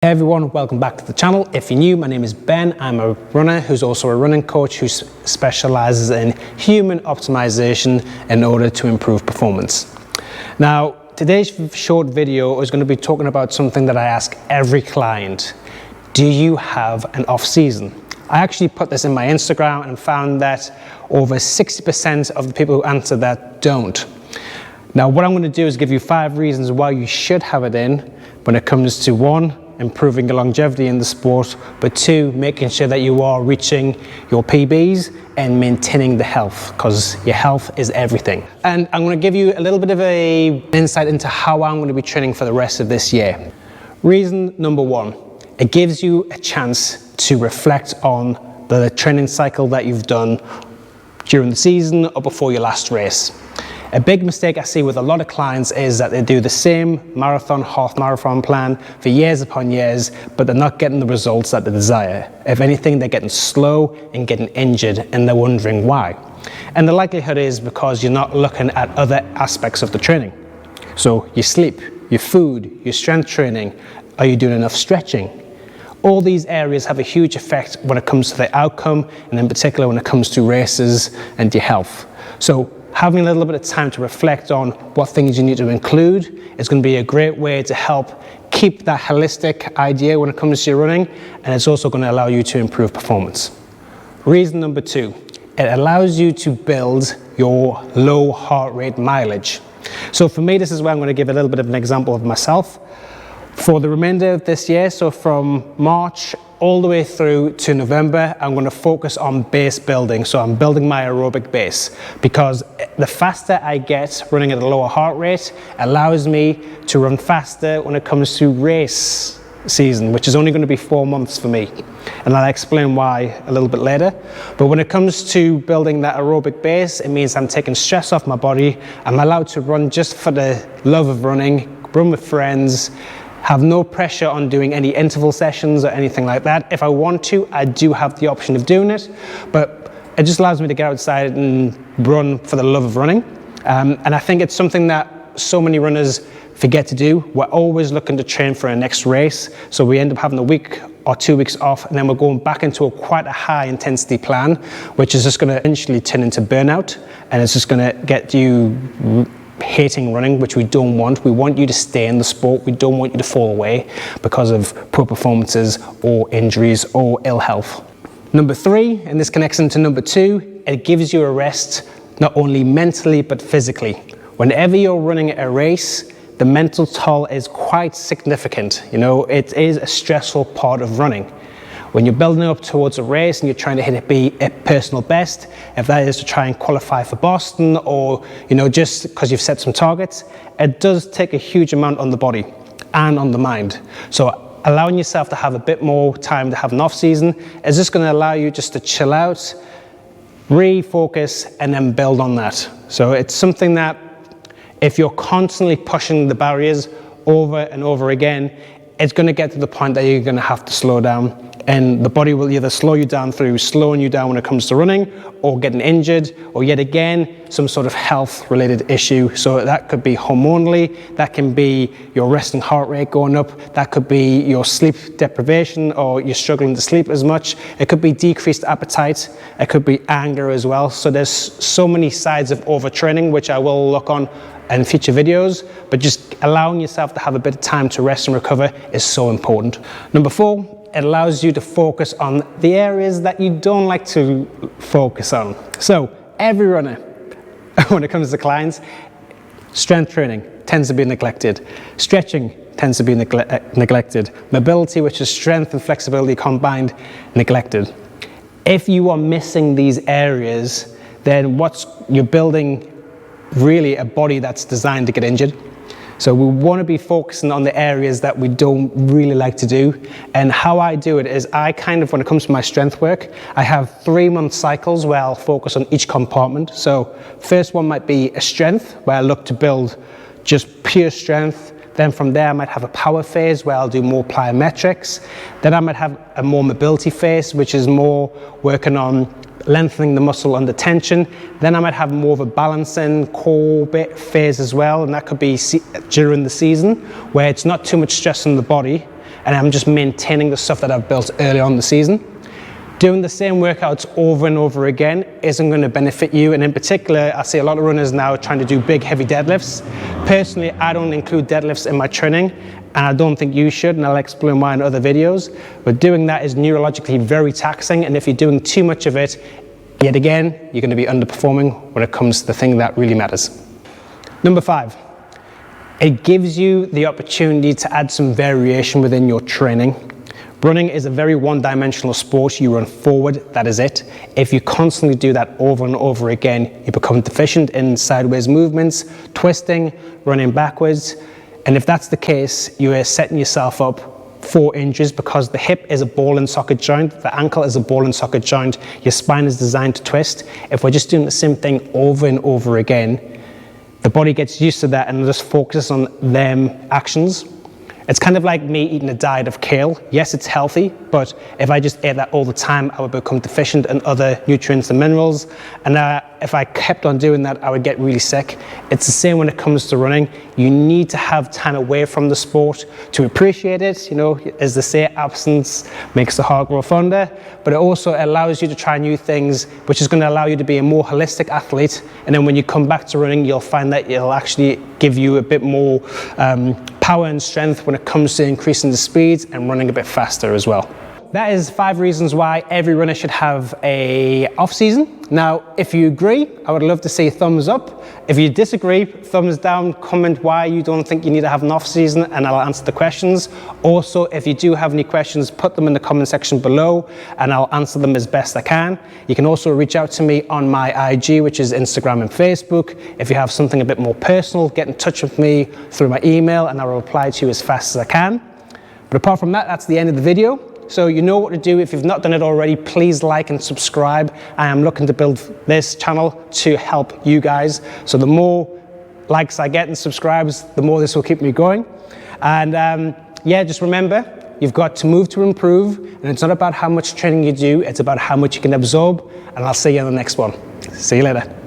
Hey everyone, welcome back to the channel. If you're new, my name is Ben. I'm a runner who's also a running coach who specializes in human optimization in order to improve performance. Now, today's short video is going to be talking about something that I ask every client. Do you have an off season? I actually put this in my Instagram and found that over 60% of the people who answer that don't. Now, what I'm going to do is give you 5 reasons why you should have it in when it comes to 1, improving your longevity in the sport, but 2, making sure that you are reaching your PBs and maintaining the health, because your health is everything. And I'm going to give you a little bit of an insight into how I'm going to be training for the rest of this year. Reason number 1, it gives you a chance to reflect on the training cycle that you've done during the season or before your last race. A big mistake I see with a lot of clients is that they do the same marathon, half marathon plan for years upon years, but they're not getting the results that they desire. If anything, they're getting slow and getting injured, and they're wondering why. And the likelihood is because you're not looking at other aspects of the training. So your sleep, your food, your strength training, are you doing enough stretching? All these areas have a huge effect when it comes to the outcome, and in particular when it comes to races and your health. So having a little bit of time to reflect on what things you need to include is going to be a great way to help keep that holistic idea when it comes to your running, and it's also going to allow you to improve performance. Reason number 2, it allows you to build your low heart rate mileage. So for me, this is where I'm going to give a little bit of an example of myself. For the remainder of this year, so from March all the way through to November, I'm going to focus on base building. So I'm building my aerobic base, because the faster I get running at a lower heart rate allows me to run faster when it comes to race season, which is only going to be 4 months for me. And I'll explain why a little bit later. But when it comes to building that aerobic base, it means I'm taking stress off my body. I'm allowed to run just for the love of running, run with friends, have no pressure on doing any interval sessions or anything like that. If I want to, I do have the option of doing it, but it just allows me to get outside and run for the love of running. And I think it's something that so many runners forget to do. We're always looking to train for our next race, so we end up having a week or 2 weeks off, and then we're going back into quite a high intensity plan, which is just going to eventually turn into burnout, and it's just going to get you hating running, which we don't want. We want you to stay in the sport. We don't want you to fall away because of poor performances or injuries or ill health. Number 3, and this connects into number 2, it gives you a rest not only mentally but physically. Whenever you're running a race, the mental toll is quite significant. You know, it is a stressful part of running. When you're building up towards a race and you're trying to hit a personal best, if that is to try and qualify for Boston, or just because you've set some targets, it does take a huge amount on the body and on the mind. So allowing yourself to have a bit more time to have an off season is just going to allow you just to chill out, refocus, and then build on that. So it's something that if you're constantly pushing the barriers over and over again, it's going to get to the point that you're going to have to slow down. And the body will either slow you down through slowing you down when it comes to running, or getting injured, or yet again, some sort of health related issue. So that could be hormonally, that can be your resting heart rate going up, that could be your sleep deprivation, or you're struggling to sleep as much. It could be decreased appetite, it could be anger as well. So there's so many sides of overtraining, which I will look on in future videos, but just allowing yourself to have a bit of time to rest and recover is so important. Number 4, it allows you to focus on the areas that you don't like to focus on. So every runner, when it comes to clients, strength training tends to be neglected. Stretching tends to be neglected. Mobility, which is strength and flexibility combined, neglected. If you are missing these areas, then you're building really a body that's designed to get injured. So we want to be focusing on the areas that we don't really like to do. And how I do it is when it comes to my strength work, I have 3-month cycles where I'll focus on each compartment. So first one might be a strength, where I look to build just pure strength. Then from there, I might have a power phase where I'll do more plyometrics. Then I might have a more mobility phase, which is more working on lengthening the muscle under tension. Then I might have more of a balancing core bit phase as well, and that could be during the season, where it's not too much stress on the body, and I'm just maintaining the stuff that I've built early on in the season. Doing the same workouts over and over again isn't going to benefit you, and in particular, I see a lot of runners now trying to do big, heavy deadlifts. Personally, I don't include deadlifts in my training, and I don't think you should, and I'll explain why in other videos. But doing that is neurologically very taxing, and if you're doing too much of it, yet again, you're going to be underperforming when it comes to the thing that really matters. Number 5, it gives you the opportunity to add some variation within your training. Running is a very one-dimensional sport. You run forward, that is it. If you constantly do that over and over again, you become deficient in sideways movements, twisting, running backwards. And if that's the case, you are setting yourself up for injuries, because the hip is a ball and socket joint, the ankle is a ball and socket joint, your spine is designed to twist. If we're just doing the same thing over and over again, the body gets used to that and just focuses on them actions. It's kind of like me eating a diet of kale. Yes, it's healthy, but if I just ate that all the time, I would become deficient in other nutrients and minerals. And if I kept on doing that, I would get really sick. It's the same when it comes to running. You need to have time away from the sport to appreciate it. You know, as they say, absence makes the heart grow fonder, but it also allows you to try new things, which is going to allow you to be a more holistic athlete. And then when you come back to running, you'll find that it'll actually give you a bit more power and strength when it comes to increasing the speeds and running a bit faster as well. That is 5 reasons why every runner should have a off season. Now, if you agree, I would love to see thumbs up. If you disagree, thumbs down, comment why you don't think you need to have an off season, and I'll answer the questions. Also, if you do have any questions, put them in the comment section below and I'll answer them as best I can. You can also reach out to me on my IG, which is Instagram and Facebook. If you have something a bit more personal, get in touch with me through my email and I'll reply to you as fast as I can. But apart from that, that's the end of the video. So you know what to do. If you've not done it already, please like and subscribe. I am looking to build this channel to help you guys. So the more likes I get and subscribes, the more this will keep me going. And yeah, just remember, you've got to move to improve. And it's not about how much training you do, it's about how much you can absorb. And I'll see you in the next one. See you later.